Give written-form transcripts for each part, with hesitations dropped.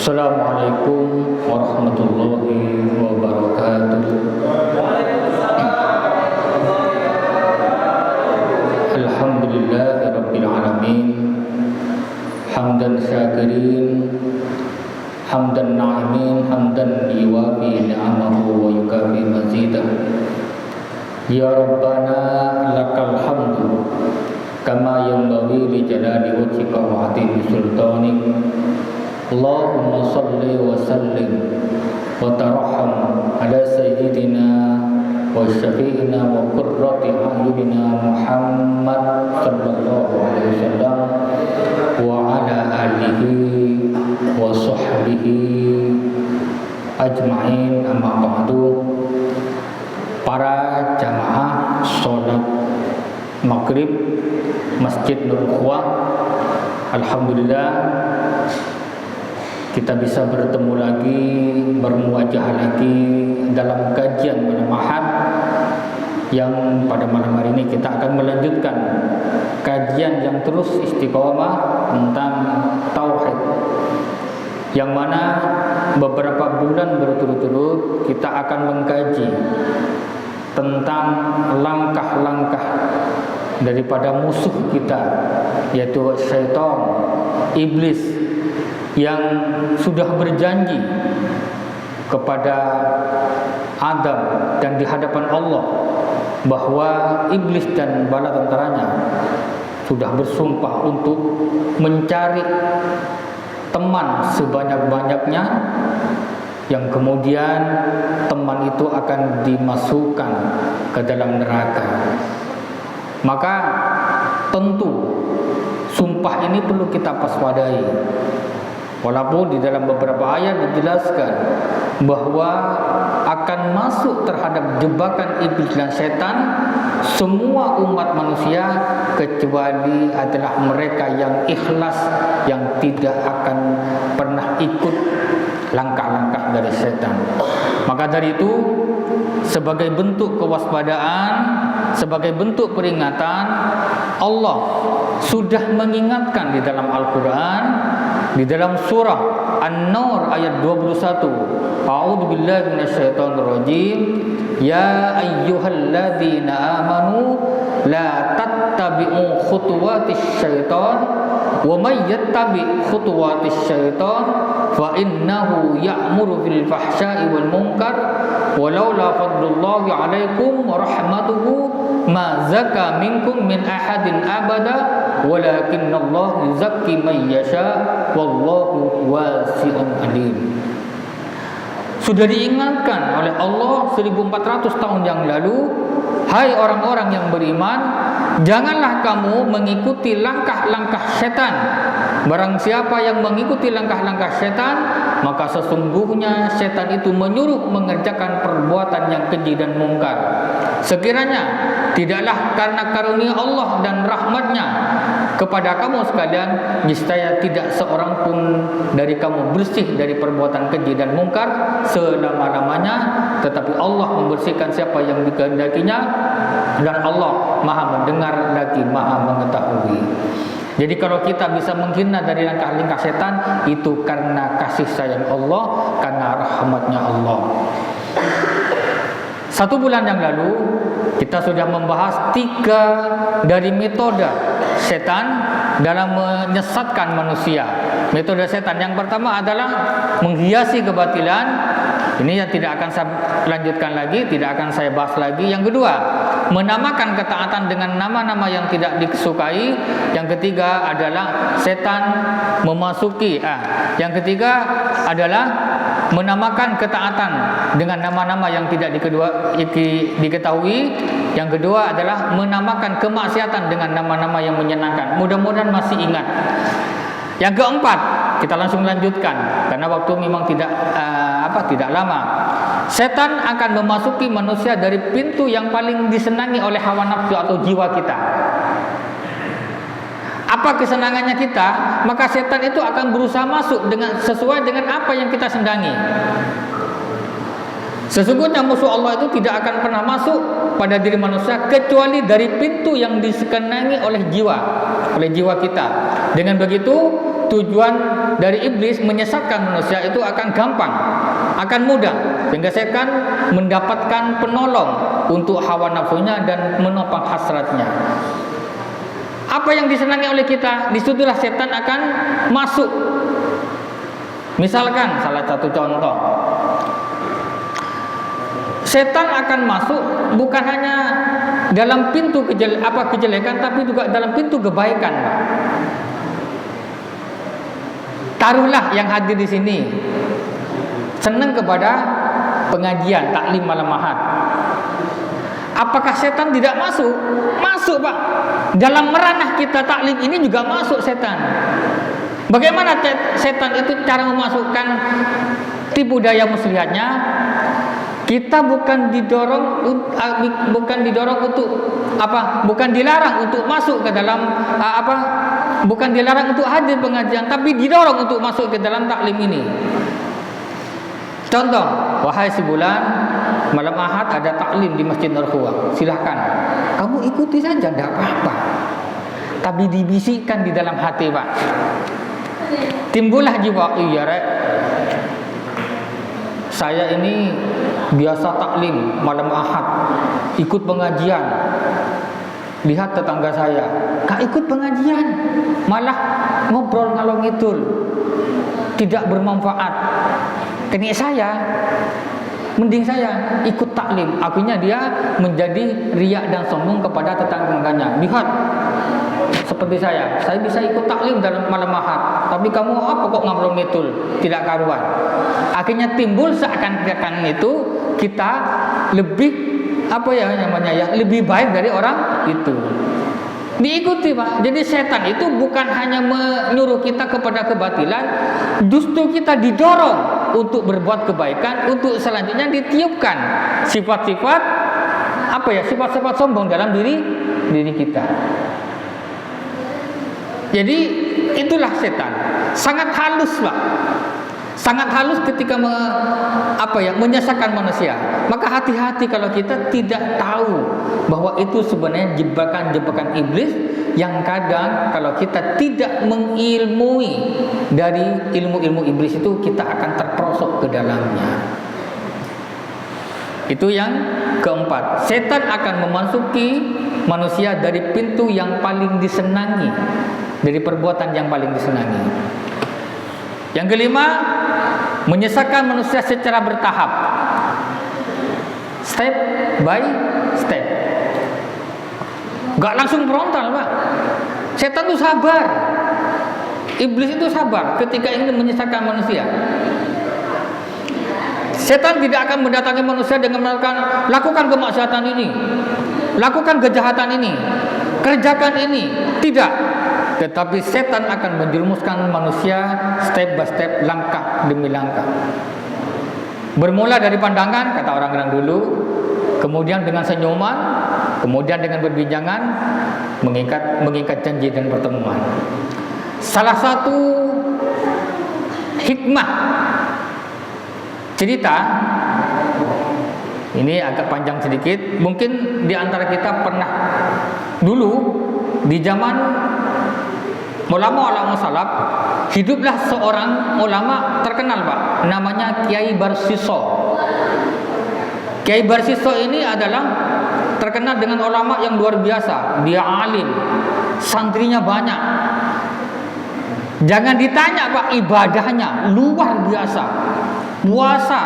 Assalamualaikum warahmatullahi wabarakatuh. Alhamdulillahi rabbil alamin. Hamdan syakirin, hamdan na'imin, hamdan yuwafi ni'amahu wa yukafi mazidah. Ya Rabbana lakal hamdu kama yanbaghi li jalali wajhika wa 'azimi sultanik. Allahumma salli wa sallim wa tarahham ala sayyidina wa syafi'ina wa qurrati a'yunina Muhammad sallallahu alaihi wasallam wa ala alihi wa sahbihi ajma'in, amma ba'du. Para jamaah sholat maghrib Masjid Nur Ukhwah, alhamdulillah kita bisa bertemu lagi, bermuajah lagi dalam kajian malam Ahad, yang pada malam hari ini kita akan melanjutkan kajian yang terus istiqomah tentang tauhid, yang mana beberapa bulan berturut-turut kita akan mengkaji tentang langkah-langkah daripada musuh kita, yaitu syaitan, iblis, yang sudah berjanji kepada Adam dan di hadapan Allah bahwa iblis dan bala tentaranya sudah bersumpah untuk mencari teman sebanyak-banyaknya, yang kemudian teman itu akan dimasukkan ke dalam neraka. Maka tentu sumpah ini perlu kita waspadai. Walaupun di dalam beberapa ayat dijelaskan bahwa akan masuk terhadap jebakan iblis dan setan semua umat manusia kecuali adalah mereka yang ikhlas, yang tidak akan pernah ikut langkah-langkah dari setan. Maka dari itu, sebagai bentuk kewaspadaan, sebagai bentuk peringatan, Allah sudah mengingatkan di dalam Al-Quran, di dalam surah An-Nur ayat 21. A'udzubillahi minasyaitonir rajim. Ya ayyuhalladzina amanu la tattabi'u khutuwatis syaitan wa may yattabi' khutuwatis syaitan fa innahu ya'muru bil fahsya'i wal munkar walaula fadlullahi 'alaikum wa rahmatuhu ma zaka minkum min ahadin abada walakinnallaha yuzakki man yasha wallahu wasi'un alim. Sudah diingatkan oleh Allah 1400 tahun yang lalu, hai orang-orang yang beriman, janganlah kamu mengikuti langkah-langkah setan. Barang siapa yang mengikuti langkah-langkah setan, maka sesungguhnya setan itu menyuruh mengerjakan perbuatan yang keji dan mungkar. Sekiranya tidaklah karena karunia Allah dan rahmatnya kepada kamu sekalian, niscaya tidak seorang pun dari kamu bersih dari perbuatan keji dan mungkar selama-lamanya, tetapi Allah membersihkan siapa yang dikehendakinya, dan Allah Maha mendengar lagi Maha mengetahui. Jadi kalau kita bisa menghina dari langkah-langkah setan, itu karena kasih sayang Allah, karena rahmatnya Allah. 1 bulan yang lalu kita sudah membahas 3 dari metode setan dalam menyesatkan manusia. Metode setan yang pertama adalah menghiasi kebatilan. Ini yang tidak akan saya lanjutkan lagi, tidak akan saya bahas lagi. Yang kedua, menamakan ketaatan dengan nama-nama yang tidak disukai. Yang ketiga adalah setan memasuki. Yang ketiga adalah menamakan ketaatan dengan nama-nama yang tidak diketahui. Yang kedua adalah menamakan kemaksiatan dengan nama-nama yang menyenangkan. Mudah-mudahan masih ingat. Yang keempat, kita langsung lanjutkan karena waktu memang tidak lama. Setan akan memasuki manusia dari pintu yang paling disenangi oleh hawa nafsu atau jiwa kita. Apa kesenangannya kita, maka setan itu akan berusaha masuk sesuai dengan apa yang kita senangi. Sesungguhnya musuh Allah itu tidak akan pernah masuk pada diri manusia kecuali dari pintu yang disenangi oleh jiwa kita. Dengan begitu tujuan dari iblis menyesatkan manusia itu akan gampang, akan mudah, sehingga setan mendapatkan penolong untuk hawa nafsunya dan menopang hasratnya. Apa yang disenangi oleh kita, disitulah setan akan masuk. Misalkan salah satu contoh, setan akan masuk bukan hanya dalam pintu kejelekan, tapi juga dalam pintu kebaikan, Pak. Taruhlah yang hadir di sini senang kepada pengajian taklim malam Ahad. Apakah setan tidak masuk? Masuk, Pak. Dalam meranah kita taklim ini juga masuk setan. Bagaimana setan itu cara memasukkan tipu daya muslihatnya? Kita bukan didorong untuk bukan dilarang untuk masuk ke dalam bukan dilarang untuk hadir pengajian, tapi didorong untuk masuk ke dalam taklim ini. Contoh, wahai si bulan, malam Ahad ada taklim di Masjid Nur-Khuwa. Silahkan, kamu ikuti saja, tidak apa-apa. Tapi dibisikkan di dalam hati, Pak. Timbullah jiwa, iya rek, saya ini biasa taklim malam Ahad, ikut pengajian. Lihat tetangga saya, gak ikut pengajian, malah ngobrol ngalor ngidul, tidak bermanfaat. Kini saya, mending saya ikut taklim. Akhirnya dia menjadi riak dan sombong kepada tetangganya. Lihat, seperti saya bisa ikut taklim dalam malam Ahad, tapi kamu apa kok ngobrol ngidul, tidak karuan. Akhirnya timbul seakan-akan itu kita lebih lebih baik dari orang itu. Diikuti, Pak. Jadi setan itu bukan hanya menyuruh kita kepada kebatilan, justru kita didorong untuk berbuat kebaikan, untuk selanjutnya ditiupkan sifat-sifat sifat-sifat sombong dalam diri kita. Jadi itulah setan. Sangat halus, Pak. Sangat halus ketika menyesatkan manusia. Maka hati-hati kalau kita tidak tahu bahwa itu sebenarnya jebakan-jebakan iblis yang kadang kalau kita tidak mengilmui dari ilmu-ilmu iblis itu, kita akan terperosok ke dalamnya. Itu yang keempat. Setan akan memasuki manusia dari pintu yang paling disenangi, dari perbuatan yang paling disenangi. Yang kelima, menyesatkan manusia secara bertahap, step by step. Gak langsung frontal, Pak. Setan itu sabar. Iblis itu sabar ketika ingin menyesatkan manusia. Setan tidak akan mendatangi manusia dengan mengatakan, lakukan kemaksiatan ini, lakukan kejahatan ini, kerjakan ini. Tidak. Tetapi setan akan menjerumuskan manusia step by step, langkah demi langkah. Bermula dari pandangan, kata orang-orang dulu, kemudian dengan senyuman, kemudian dengan perbincangan, mengikat janji dan pertemuan. Salah satu hikmah cerita ini agak panjang sedikit. Mungkin di antara kita pernah dulu di zaman ulama-ulama salaf, hiduplah seorang ulama terkenal, Pak, namanya Kiai Barsiso. Kiai Barsiso ini adalah terkenal dengan ulama yang luar biasa. Dia alim, santrinya banyak. Jangan ditanya, Pak, ibadahnya luar biasa. Puasa,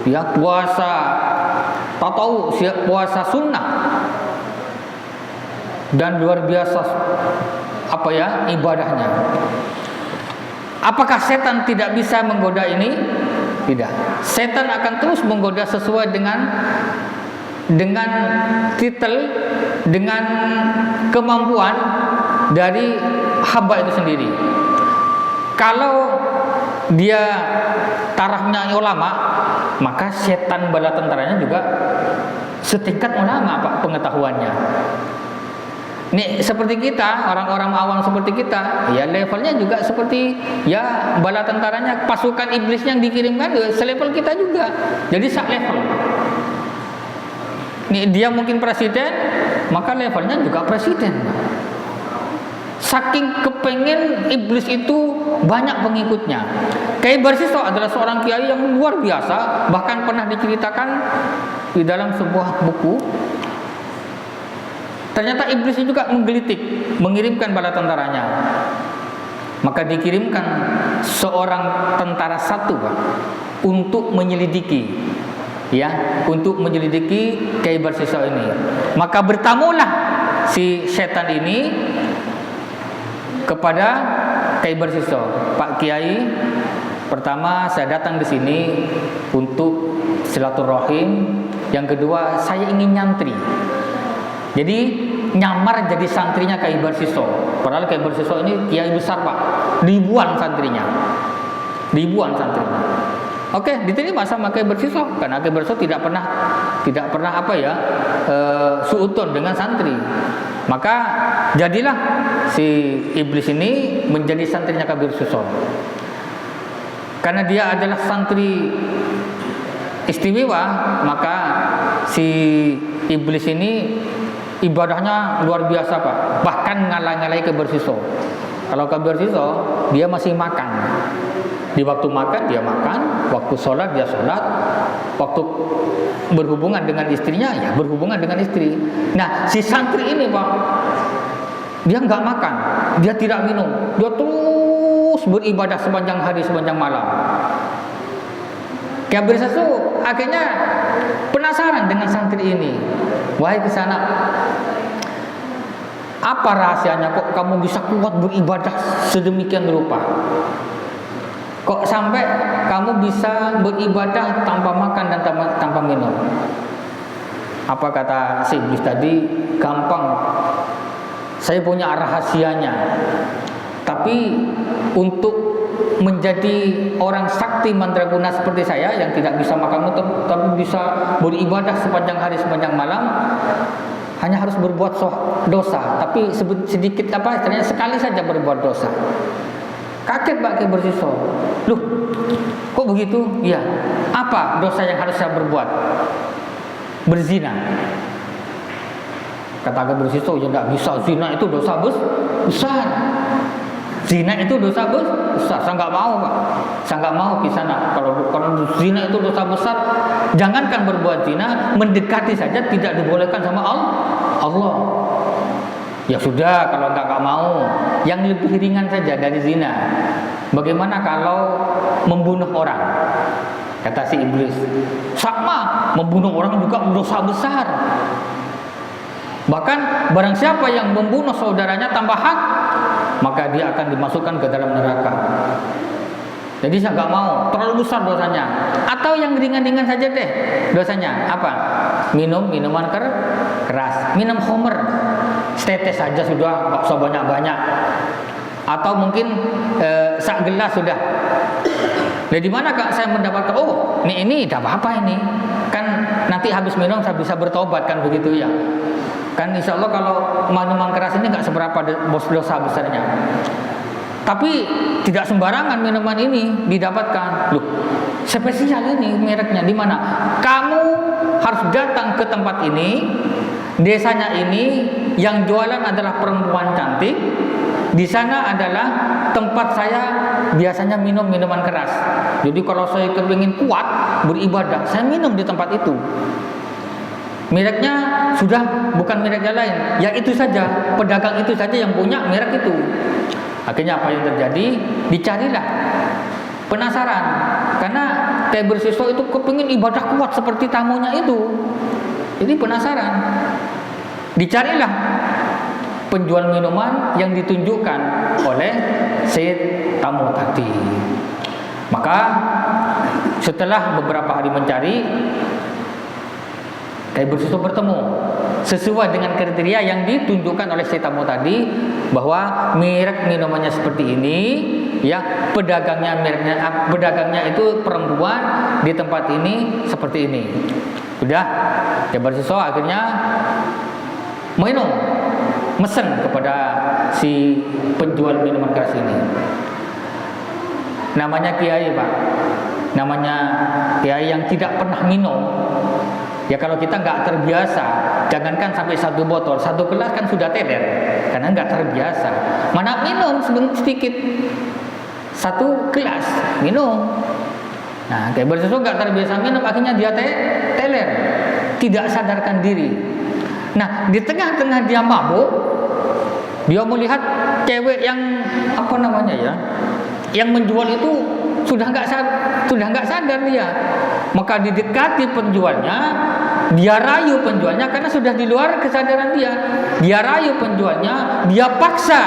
ya puasa tatawu, puasa sunnah, dan luar biasa ibadahnya. Apakah setan tidak bisa menggoda ini? Tidak. Setan akan terus menggoda sesuai dengan titel, dengan kemampuan dari hamba itu sendiri. Kalau dia tarafnya ulama, maka setan bala tentaranya juga setingkat ulama, Pak, pengetahuannya. Nih seperti kita, orang-orang awam seperti kita, ya levelnya juga seperti ya bala tentaranya, pasukan iblis yang dikirimkan selevel kita juga. Jadi sak level. Nih dia mungkin presiden, maka levelnya juga presiden. saking kepengen iblis itu banyak pengikutnya. Kiai Barsiso adalah seorang kiai yang luar biasa, bahkan pernah diceritakan di dalam sebuah buku. Ternyata iblis juga menggelitik, mengirimkan bala tentaranya. Maka dikirimkan seorang tentara satu, Pak, untuk menyelidiki, ya, untuk menyelidiki Kiai Barsiso ini. Maka bertamulah si setan ini kepada Kiai Barsiso. Pak Kiai, pertama saya datang di sini untuk silaturahim. Yang kedua, saya ingin nyantri. Jadi nyamar jadi santrinya Kiai Barsiso. Padahal Kiai Barsiso ini kiai besar, Pak. Ribuan santrinya. Oke, diterima sama Kiai Barsiso karena Kiai Barsiso tidak pernah apa ya, suuton dengan santri. Maka jadilah si iblis ini menjadi santrinya Kiai Barsiso. Karena dia adalah santri istimewa, maka si iblis ini ibadahnya luar biasa, Pak. Bahkan ngalah-ngalahi Kiai Barsiso. Kalau Kiai Barsiso dia masih makan. Di waktu makan dia makan, waktu sholat dia sholat, waktu berhubungan dengan istrinya ya berhubungan dengan istri. Nah, si santri ini, Pak, dia nggak makan, dia tidak minum, dia terus beribadah sepanjang hari sepanjang malam. Kiai Barsiso akhirnya penasaran dengan santri ini. Wahai kesana, apa rahasianya kok kamu bisa kuat beribadah sedemikian rupa? Kok sampai kamu bisa beribadah tanpa makan dan tanpa minum? Apa kata si iblis tadi? Gampang, saya punya rahasianya. Tapi untuk menjadi orang sakti mandraguna seperti saya yang tidak bisa makan tapi bisa beribadah sepanjang hari sepanjang malam, hanya harus berbuat dosa, tapi sedikit apa istilahnya, sekali saja berbuat dosa. Kaget Pak Kiai Barsiso. Loh, kok begitu? Ya, apa dosa yang harus saya berbuat? Berzina. Kata Kiai Barsiso, ya tidak bisa, zina itu dosa besar. Zina itu dosa besar. Saya nggak mau, Pak. Saya nggak mau di sana. Kalau zina itu dosa besar, jangankan berbuat zina, mendekati saja tidak dibolehkan sama Allah. Ya sudah, kalau nggak mau, yang lebih ringan saja dari zina. Bagaimana kalau membunuh orang? Kata si iblis, sama, membunuh orang juga dosa besar. Bahkan barang siapa yang membunuh saudaranya tanpa hak, maka dia akan dimasukkan ke dalam neraka. Jadi saya nggak mau, terlalu besar dosanya. Atau yang ringan-ringan saja deh dosanya. Apa? Minum minuman keras, minum homer, setetes saja sudah, nggak usah banyak-banyak. Atau mungkin sak gelas sudah. Dari mana Kak saya mendapatkan? Oh, ini tidak apa-apa ini. Kan nanti habis minum saya bisa bertobat, kan begitu ya. Kan insya Allah kalau minuman keras ini nggak seberapa dosa besarnya. Tapi tidak sembarangan minuman ini didapatkan. Loh, spesial ini mereknya di mana? Kamu harus datang ke tempat ini, desanya ini, yang jualan adalah perempuan cantik. Di sana adalah tempat saya biasanya minum minuman keras. Jadi kalau saya kepingin kuat beribadah, saya minum di tempat itu. Mereknya sudah bukan merek yang lain, ya itu saja, pedagang itu saja yang punya merek itu. Akhirnya apa yang terjadi? Dicarilah, penasaran, karena Kiai Barsiso itu kepingin ibadah kuat seperti tamunya itu. Jadi penasaran, dicarilah penjual minuman yang ditunjukkan oleh si tamu tadi. Maka setelah beberapa hari mencari, Kiai Barsiso bertemu sesuai dengan kriteria yang ditunjukkan oleh si tamu tadi, bahwa merek minumannya seperti ini, ya, pedagangnya itu perempuan, di tempat ini seperti ini. Udah, Kiai Barsiso akhirnya minum, mesen kepada si penjual minuman keras ini. Namanya kiai, Pak. Namanya kiai yang tidak pernah minum. Ya kalau kita nggak terbiasa, jangankan sampai 1 botol, 1 gelas kan sudah teler, karena nggak terbiasa. Mana minum sedikit, 1 gelas minum. Nah, kayak bersusu nggak terbiasa minum, akhirnya dia teler, tidak sadarkan diri. Nah, di tengah-tengah dia mabuk, dia melihat cewek yang yang menjual itu sudah nggak sadar dia. Maka didekati penjualnya, dia rayu penjualnya karena sudah di luar kesadaran dia. Dia rayu penjualnya, dia paksa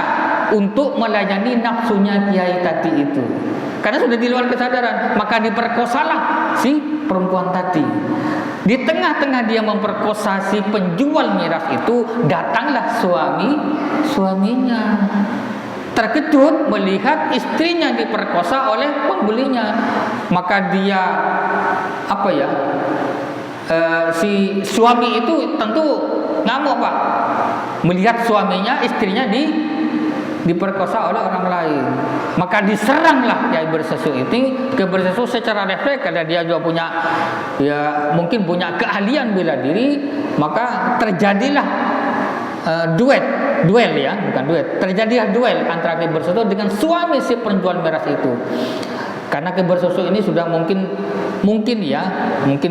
untuk melayani nafsunya kiai tadi itu. Karena sudah di luar kesadaran, maka diperkosalah si perempuan tadi. Di tengah-tengah dia memperkosa si penjual miras itu, datanglah suaminya. Terkejut melihat istrinya diperkosa oleh pembelinya, maka dia si suami itu tentu ngamuk Pak, melihat suaminya, istrinya diperkosa oleh orang lain. Maka diseranglah Kiai Bersesu ini. Kiai Bersesu secara refleks, karena dia juga mungkin punya keahlian bela diri, maka terjadilah terjadilah duel antara Kiai Bersesu dengan suami si penjual miras itu. Karena Kiai Bersesu ini sudah mungkin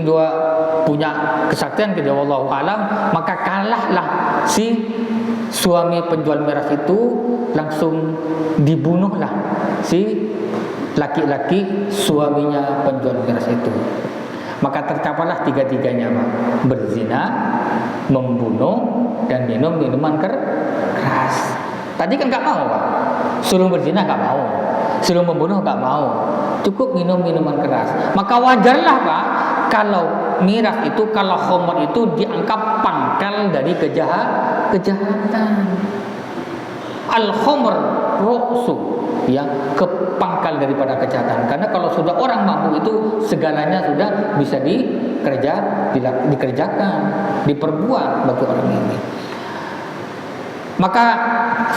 dua punya kesaktian, kedua wallahu alam, maka kalahlah si suami penjual miras itu, langsung dibunuhlah si laki-laki suaminya penjual miras itu. Maka tercapailah tiga-tiganya Pak: berzina, membunuh, dan minum minuman keras. Tadi kan nggak mau Pak, suruh berzina nggak mau, suruh membunuh nggak mau, cukup minum minuman keras. Maka wajarlah Pak kalau miras itu, kalau khamr itu dianggap pangkal dari kejahatan. Al-khamr ru'su, kepangkal daripada kejahatan. Karena kalau sudah orang mabuk itu segalanya sudah bisa dikerjakan, diperbuat bagi orang ini. Maka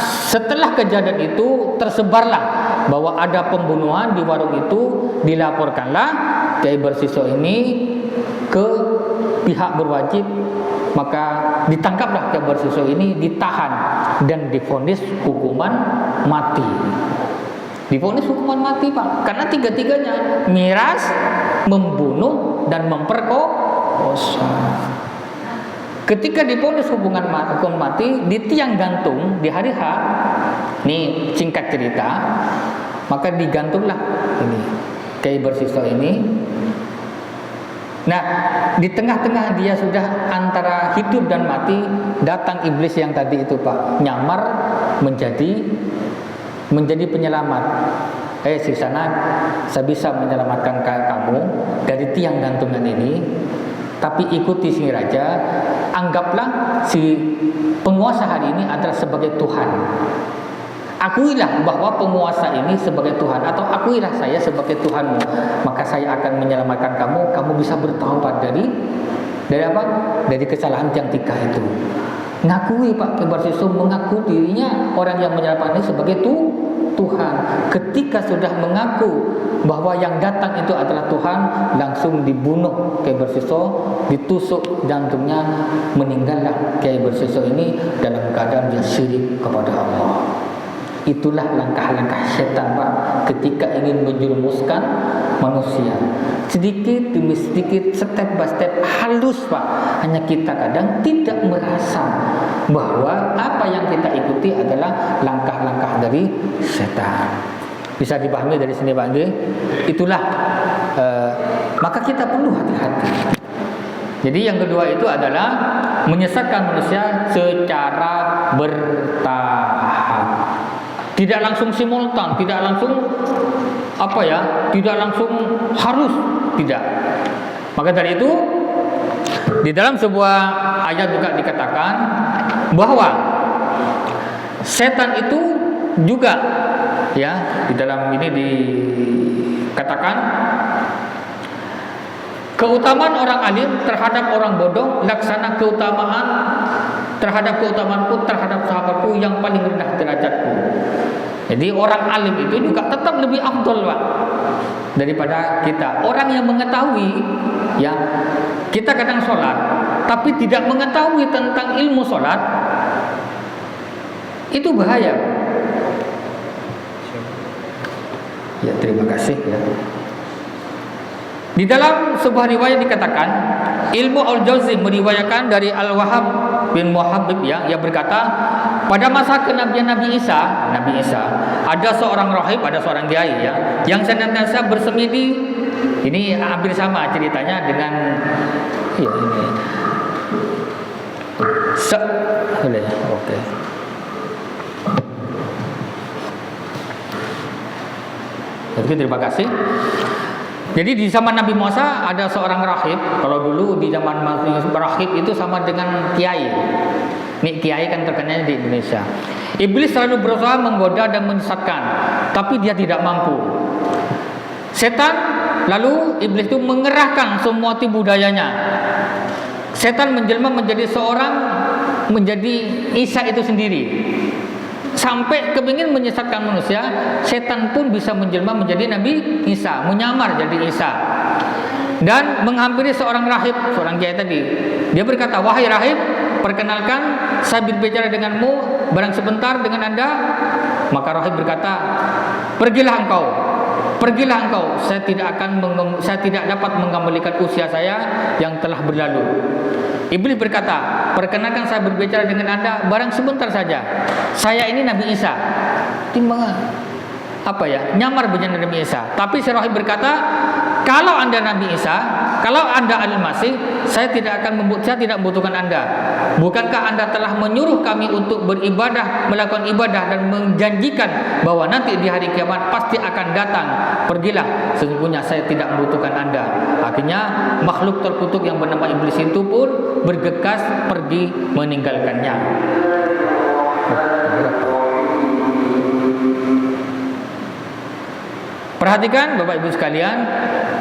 setelah kejadian itu tersebarlah bahwa ada pembunuhan di warung itu, dilaporkanlah Kiai Bersiso ini ke pihak berwajib. Maka ditangkaplah Kiai Bersiso ini, ditahan dan divonis hukuman mati. Divonis hukuman mati Pak, karena tiga-tiganya miras, membunuh, dan memperkosa. Ketika divonis hukuman mati, di tiang gantung di hari H, nih singkat cerita, maka digantunglah ini Kiai Bersiso ini. Nah, di tengah-tengah dia sudah antara hidup dan mati, datang iblis yang tadi itu Pak, nyamar menjadi penyelamat. Si sana, saya bisa menyelamatkan kamu dari tiang gantungan ini, tapi ikuti sini raja, anggaplah si penguasa hari ini adalah sebagai Tuhan. Akuilah bahwa penguasa ini sebagai Tuhan, atau akuilah saya sebagai Tuhanmu, maka saya akan menyelamatkan kamu. Kamu bisa bertaubat dari apa? Dari kesalahan yang 3 itu. Ngakui Pak Kiai Bersiso, mengaku dirinya orang yang menyelamatkan ini sebagai Tuhan. Ketika sudah mengaku bahwa yang datang itu adalah Tuhan, langsung dibunuh Kiai Bersiso, ditusuk jantungnya, meninggallah Kiai Bersiso ini dalam keadaan dia syirik kepada Allah. Itulah langkah-langkah setan Pak ketika ingin menjerumuskan manusia. Sedikit demi sedikit, step by step, halus Pak. Hanya kita kadang tidak merasa bahwa apa yang kita ikuti adalah langkah-langkah dari setan. Bisa dipahami dari sini Pak Andi? Itulah maka kita perlu hati-hati. Jadi yang kedua itu adalah menyesatkan manusia secara bertahap. Tidak langsung simultan, tidak langsung tidak langsung harus, tidak. Maka dari itu di dalam sebuah ayat juga dikatakan bahwa setan itu juga di dalam ini dikatakan keutamaan orang alim terhadap orang bodoh laksana keutamaan terhadap keutamaanku terhadap sahabatku yang paling rendah derajatku. Jadi orang alim itu juga tetap lebih afdol, Pak, daripada kita. Orang yang mengetahui, ya, kita kadang sholat tapi tidak mengetahui tentang ilmu sholat, itu bahaya. Ya, terima kasih ya. Di dalam sebuah riwayat dikatakan, Ilmu Al-Jauzi meriwayatkan dari Al-Wahhab bin Muhabbib, ya, yang berkata, pada masa kenabian Nabi Isa, ada seorang rahib, ada seorang kiai, ya, yang senantiasa bersemedi. Ini hampir sama ceritanya dengan, ya, ini. Oke. Jadi terima kasih. Jadi di zaman Nabi Musa ada seorang rahib. Kalau dulu di zaman rahib itu sama dengan kiai. Nih kiai kan terkenal di Indonesia. Iblis selalu berusaha menggoda dan menyesatkan, tapi dia tidak mampu. Setan, lalu iblis itu mengerahkan semua tipu dayanya. Setan menjelma menjadi Isa itu sendiri. Sampai kepingin menyesatkan manusia, setan pun bisa menjelma menjadi Nabi Isa, menyamar jadi Isa. Dan menghampiri seorang rahib, seorang kiai tadi. Dia berkata, wahai rahib, perkenalkan, saya berbicara denganmu barang sebentar dengan Anda. Maka rahib berkata, pergilah engkau. Saya tidak dapat mengembalikan usia saya yang telah berlalu. Iblis berkata, perkenalkan saya berbicara dengan Anda barang sebentar saja. Saya ini Nabi Isa. Timbang apa ya? Nyamar menjadi Nabi Isa. Tapi si rahib berkata, kalau Anda Nabi Isa, kalau Anda Al-Masih, saya tidak membutuhkan Anda. Bukankah Anda telah menyuruh kami untuk beribadah, melakukan ibadah dan menjanjikan bahwa nanti di hari kiamat pasti akan datang. Pergilah, sesungguhnya saya tidak membutuhkan Anda. Akhirnya makhluk terkutuk yang bernama iblis itu pun bergegas pergi meninggalkannya. Perhatikan Bapak Ibu sekalian,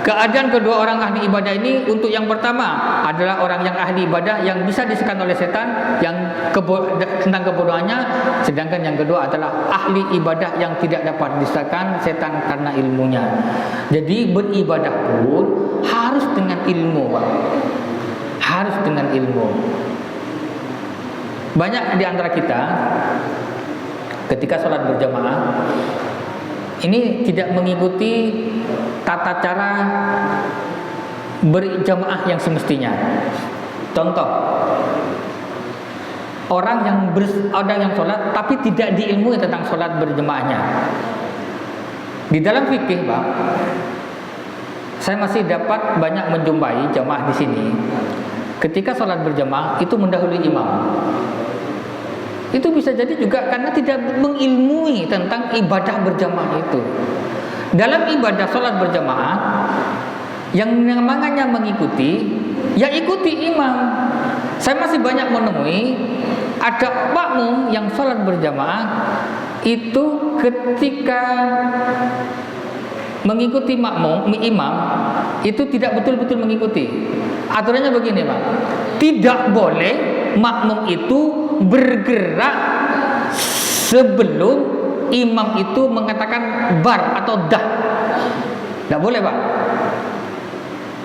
keadaan kedua orang ahli ibadah ini, untuk yang pertama adalah orang yang ahli ibadah yang bisa disekan oleh setan yang tentang kebodohannya, sedangkan yang kedua adalah ahli ibadah yang tidak dapat disekan setan karena ilmunya. Jadi beribadah pun harus dengan ilmu, Pak. Harus dengan ilmu. Banyak di antara kita ketika sholat berjamaah ini tidak mengikuti tata cara berjamaah yang semestinya. Contoh, orang yang sholat tapi tidak diilmui tentang sholat berjamaahnya. Di dalam fikih, Pak, saya masih dapat banyak menjumpai jamaah di sini. Ketika sholat berjamaah itu mendahului imam. Itu bisa jadi juga karena tidak mengilmui tentang ibadah berjamaah itu. Dalam ibadah sholat berjamaah, yang namanya mengikuti, ya ikuti imam. Saya masih banyak menemui ada makmum yang sholat berjamaah itu ketika mengikuti imam itu tidak betul-betul mengikuti. Aturannya begini, Pak. Tidak boleh makmum itu bergerak sebelum imam itu mengatakan bar atau dah. Tidak boleh, Pak.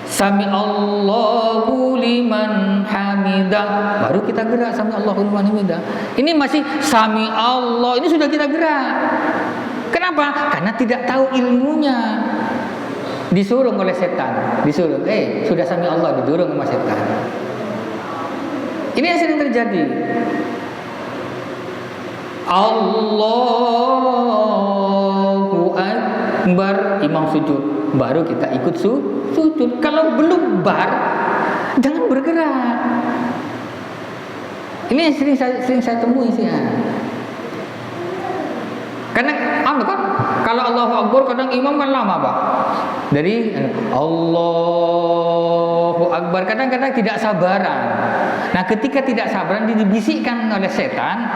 Sami Allahu liman hamidah, baru kita gerak sami Allahu liman hamidah. Ini masih sami Allah, ini sudah kita gerak. Kenapa? Karena tidak tahu ilmunya. Disuruh oleh setan, disuruh, sudah sami Allah, didorong sama setan. Ini yang sering terjadi. Allahu Akbar, imam sujud, baru kita ikut sujud. Kalau belum bar, jangan bergerak. Ini yang sering saya temui sih. Karena kan kalau Allahu Akbar kadang imam kan lama, Pak. Dari Allahu Akbar kadang-kadang tidak sabaran. Nah, ketika tidak sabaran dibisikkan oleh setan,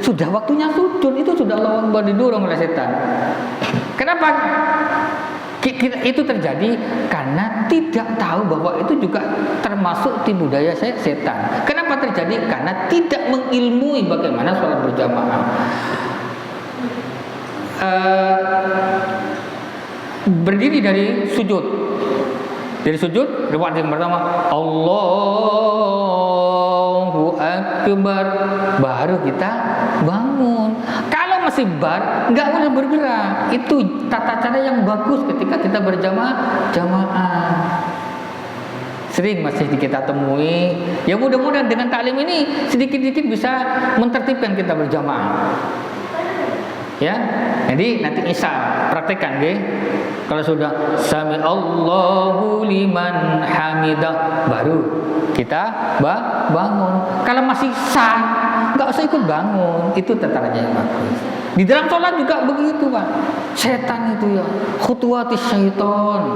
sudah waktunya sujud, itu sudah Allahu Akbar, didorong oleh setan. Kenapa itu terjadi? Karena tidak tahu bahwa itu juga termasuk tipu daya setan. Kenapa terjadi? Karena tidak mengilmui bagaimana sholat berjamaah. berdiri dari sujud. Dari sujud, rakaat yang pertama Allahu Akbar, baru kita bangun. Kalau masih nggak boleh bergerak. Itu tata cara yang bagus ketika kita jamaah. Sering masih kita temui. Ya mudah-mudahan dengan taklim ini sedikit-sedikit bisa mentertibkan kita berjamaah. Ya, jadi nanti Isya praktekkan, nggih. Kalau sudah sami Allahu liman hamidah, baru kita bangun. Kalau masih sah, nggak usah ikut bangun. Itu tata cara yang bagus. Di dalam sholat juga begitu, Pak. Setan itu ya, khutuwatis syaiton.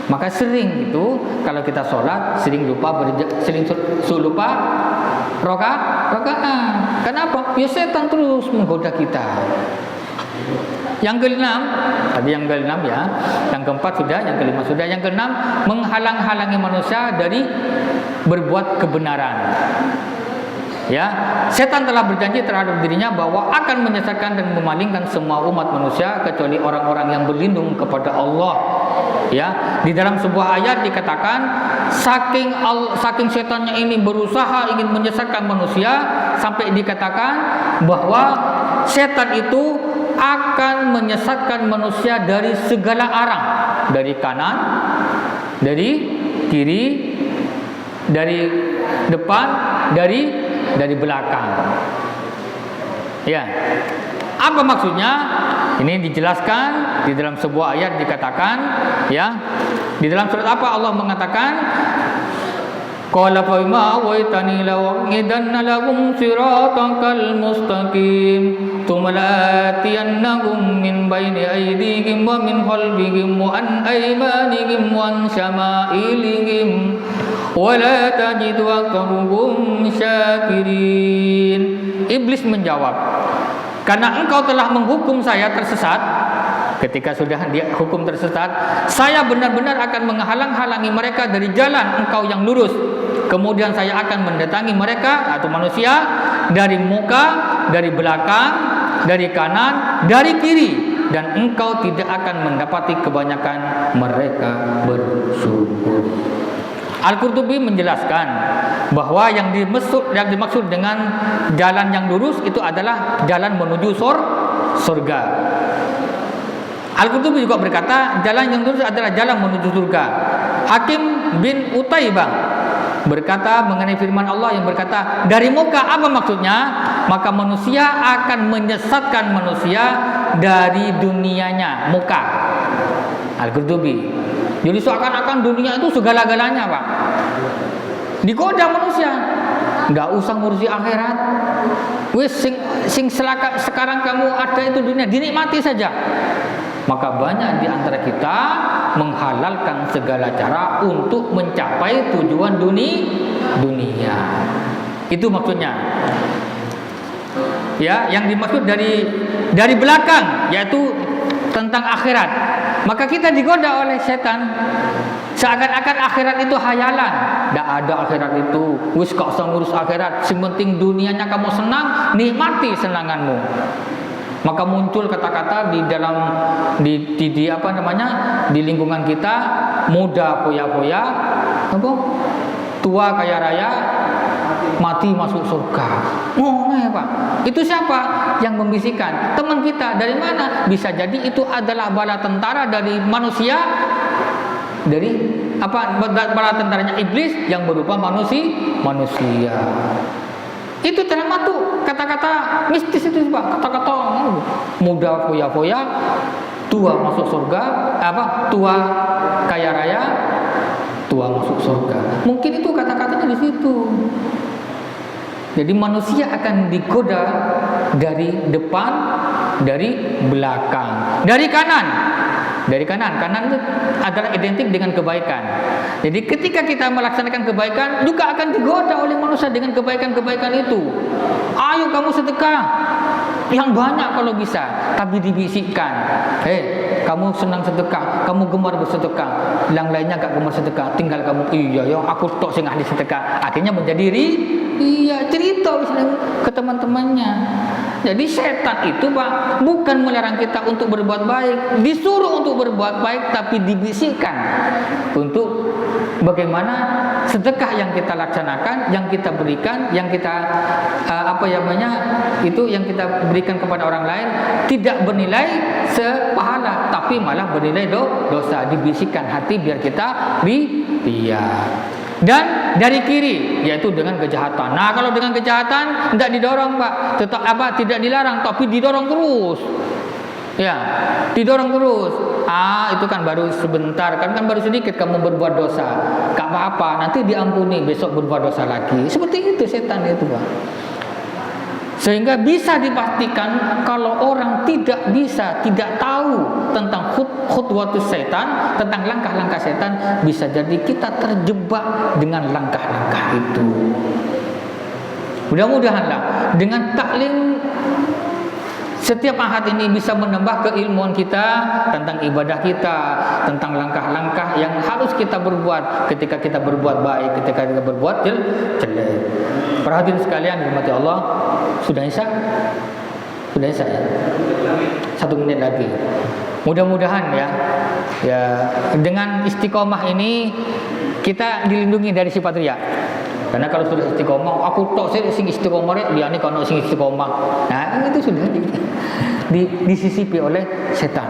Maka sering itu kalau kita sholat sering lupa rakaat. Kenapa? Ya setan terus menggoda kita. Yang keenam, tadi yang keenam ya, yang keempat sudah, yang kelima sudah, yang keenam menghalang-halangi manusia dari berbuat kebenaran. Ya, setan telah berjanji terhadap dirinya bahwa akan menyesatkan dan memalingkan semua umat manusia kecuali orang-orang yang berlindung kepada Allah. Ya, di dalam sebuah ayat dikatakan saking setannya ini berusaha ingin menyesatkan manusia sampai dikatakan bahwa setan itu akan menyesatkan manusia dari segala arah, dari kanan, dari kiri, dari depan, dari belakang. Ya. Apa maksudnya? Ini dijelaskan di dalam sebuah ayat dikatakan, ya. Di dalam surat apa Allah mengatakan? Qala fa ma waitani lawaqidanna lahum siratakal mustaqim thumma latiyannahum min baini aydihim wa min khalfihim wa an aymanihim wa an shama'ilihim wa la tajidu aktharuhum syakirin. Iblis menjawab, karena engkau telah menghukum saya tersesat. Ketika sudah dia hukum tersesat, saya benar-benar akan menghalang-halangi mereka dari jalan engkau yang lurus. Kemudian saya akan mendatangi mereka atau manusia dari muka, dari belakang, dari kanan, dari kiri, dan engkau tidak akan mendapati kebanyakan mereka bersyukur. Al-Qurtubi menjelaskan bahwa yang dimaksud dengan jalan yang lurus itu adalah jalan menuju surga. Al-Qurtubi juga berkata jalan yang lurus adalah jalan menuju surga. Hakim bin Utaibah berkata mengenai firman Allah yang berkata dari muka, apa maksudnya? Maka manusia akan menyesatkan manusia dari dunianya, muka. Al-Qurtubi. Jadi seakan-akan dunia itu segala-galanya, Pak. Digoda manusia. Enggak usah ngurusi akhirat. Wis sing sekarang kamu ada itu dunia, dinikmati saja. Maka banyak di antara kita menghalalkan segala cara untuk mencapai tujuan dunia. Itu maksudnya. Ya, yang dimaksud dari belakang yaitu tentang akhirat. Maka kita digoda oleh setan. Seakan-akan akhirat itu hayalan. Tidak ada akhirat itu. Wis gak usah ngurus akhirat. Yang penting dunianya kamu senang, nikmati senanganmu. Maka muncul kata-kata di dalam di lingkungan kita, muda foya-foya, tua kaya raya, mati masuk surga. Oh, ya Pak. Itu siapa yang membisikkan? Teman kita. Dari mana? Bisa jadi itu adalah bala tentara dari manusia, dari bala tentaranya iblis yang berupa manusia. Itu termasuk kata-kata mistis itu, Pak. Kata-kata muda foya-foya, tua masuk surga, tua kaya raya, tua masuk surga. Mungkin itu kata-katanya di situ. Jadi manusia akan digoda dari depan, dari belakang, dari kanan. Dari kanan itu adalah identik dengan kebaikan. Jadi ketika kita melaksanakan kebaikan, juga akan digoda oleh manusia dengan kebaikan-kebaikan itu. Ayo kamu sedekah yang banyak kalau bisa, tapi dibisikkan. Kamu senang sedekah, kamu gemar bersedekah, yang lainnya gak gemar sedekah, tinggal kamu, iya ya aku tok sing ahli sedekah. Akhirnya menjadi cerita ke teman-temannya. Jadi setan itu Pak bukan melarang kita untuk berbuat baik, disuruh untuk berbuat baik, tapi dibisikkan untuk bagaimana sedekah yang kita laksanakan, yang kita berikan, yang kita yang kita berikan kepada orang lain tidak bernilai sepahala, tapi malah bernilai dosa. Dibisikkan hati biar kita ria. Dan dari kiri, yaitu dengan kejahatan. Nah, kalau dengan kejahatan tidak didorong Pak, tidak dilarang, tapi didorong terus. Ya, didorong terus. Itu kan baru sebentar, kan baru sedikit kamu berbuat dosa, gak apa-apa, nanti diampuni, besok berbuat dosa lagi. Seperti itu setan itu Pak. Sehingga bisa dipastikan kalau orang tidak tahu tentang khutwatus setan, tentang langkah-langkah setan, bisa jadi kita terjebak dengan langkah-langkah itu. Mudah-mudahanlah dengan taklim setiap ahad ini bisa menambah keilmuan kita tentang ibadah kita, tentang langkah-langkah yang harus kita berbuat ketika kita berbuat baik, ketika kita berbuat jelek. Perhatian sekalian, dirahmati Allah, sudah Isya? Sudah Isya ya? 1 menit lagi. Mudah-mudahan ya dengan istiqomah ini kita dilindungi dari sifat riya. Karena kalau sudah istiqomah, aku tok sing istiqomah rek, dia ni kono sing istiqomah. Nah, itu sudah disisipi oleh setan.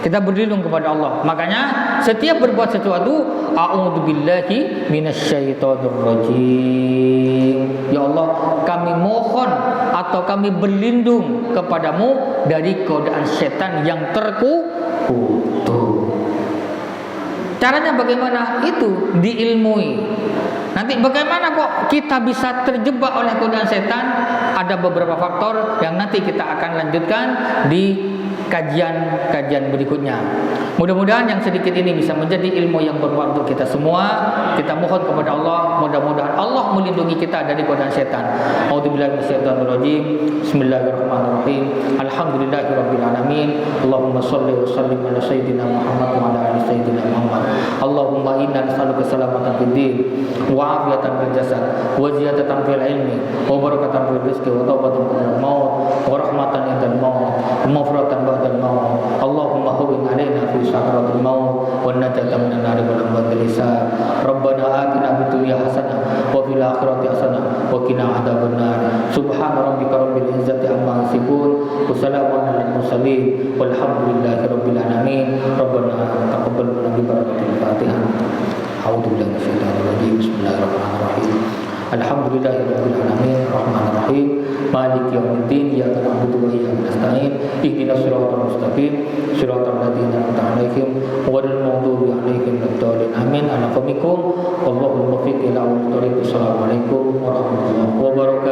Kita berlindung kepada Allah. Makanya setiap berbuat sesuatu, a'udzubillahi minasyaitonirrajim. Ya Allah, kami mohon atau kami berlindung kepadamu dari godaan setan yang terkutuk. Caranya bagaimana? Itu diilmui. Nanti bagaimana kok kita bisa terjebak oleh godaan setan? Ada beberapa faktor yang nanti kita akan lanjutkan di kajian berikutnya. Mudah-mudahan yang sedikit ini bisa menjadi ilmu yang bermanfaat untuk kita semua. Kita mohon kepada Allah, mudah-mudahan Allah melindungi kita dari godaan setan. A'udzubillahi minasyaitonirrajim. Bismillahirrahmanirrahim. Alhamdulillahirabbil alamin. Allahumma shalli wa sallim ala sayyidina Muhammad wa ala ali sayyidina Muhammad. Allahumma inna nas'aluka salamatan fid din wa afiyatan fil jasad wa ziyadatan fil ilmi wa barakatan fil rizqi wa tawbatan minal maut wa rahmatan indal maut wa maghfiratan ba'dal maut. Allahumma hawwin 'alaina fi sakaratil maut wa najatan minan nar wal amwatil hisab. Rabbana atina fid dunya hasanah wa fil akhirati hasanah wa qina adzabannar. Subhana rabbika rabbil izzati amma yasifun wa salamun alal mursalin walhamdulillahi rabbil alamin. Rabbana taqabbal minna bi barakatil Fatihah. A'udzubillahi minasyaitonir rajim. Bismillahirrahmanirrahim. Alhamdulillahirabbil alamin arrahmanir rahim maliki yaumiddin iyyaka na'budu wa iyyaka nasta'in ihdinas siratal mustaqim siratal ladzina an'amta 'alaihim ghairil maghdubi 'alaihim waladdallin amin. Assalamualaikum warahmatullahi wabarakatuh.